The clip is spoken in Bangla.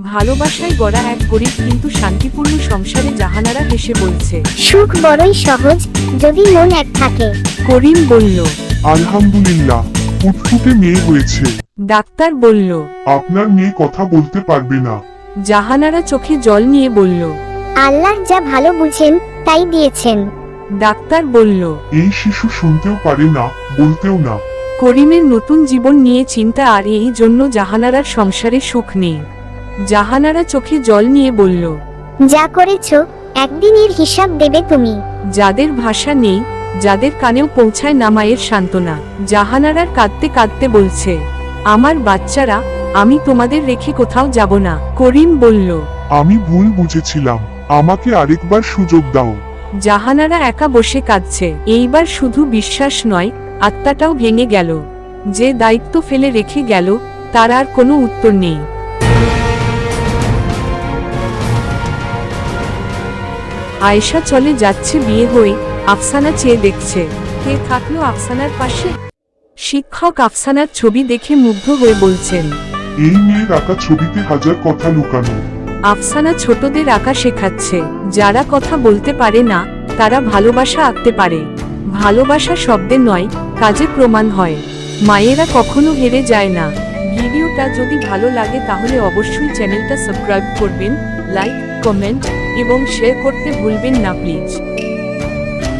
ভালোবাসায় গড়া এক গরিব কিন্তু শান্তিপূর্ণ সংসারে জাহানারা হেসে বলছে, সুখ বড়ই সহজ যদি মন এক থাকে। করিম বলল, আলহামদুলিল্লাহ, ফুটফুটে মেয়ে হয়েছে। ডাক্তার বলল। আপনার মেয়ে কথা বলতে পারবে না। জাহানারা চোখে জল নিয়ে বলল, আল্লাহ যা ভালো বুঝেন তাই দিয়েছেন। ডাক্তার বলল। এই শিশু শুনতেও পারে না, বলতেও না। করিমের নতুন জীবন নিয়ে চিন্তা, আর এই জন্য জাহানারার সংসারে সুখ নেই। জাহানারা চোখে জল নিয়ে বলল, যা করেছো একদিন এর হিসাব দেবে তুমি। যাদের ভাষা নেই, যাদের কানেও পৌঁছায় না মায়ের সান্ত্বনা, জাহানারার কাঁদতে কাঁদতে বলছে, আমার বাচ্চারা, আমি তোমাদের রেখে কোথাও যাব না। করিম বলল। আমি ভুল বুঝেছিলাম, আমাকে আরেকবার সুযোগ দাও। জাহানারা একা বসে কাঁদছে। এইবার শুধু বিশ্বাস নয়, আত্মাটাও ভেঙে গেল। যে দায়িত্ব ফেলে রেখে গেল, তার আর কোনো উত্তর নেই। আয়েশা চলে যাচ্ছে বিয়ে হয়ে, আফসানা চেয়ে দেখছে। কে থাকলো আফসানার পাশে? শিক্ষক আফসানার ছবি দেখে মুগ্ধ হয়ে বলছেন, এই মেয়ের আঁকা ছবিতে হাজার কথা লুকানো। আফসানা ছোটদের আঁকা শেখাচ্ছে। যারা কথা বলতে পারে না, তারা ভালোবাসা আঁকতে পারে। ভালোবাসা শব্দে নয়, কাজে প্রমাণ হয়। মায়েরা কখনো হেরে যায় না। ভিডিওটা যদি ভালো লাগে তাহলে অবশ্যই চ্যানেলটা সাবস্ক্রাইব করবেন, লাইক, কমেন্ট এবং শেয়ার করতে ভুলবেন না প্লিজ।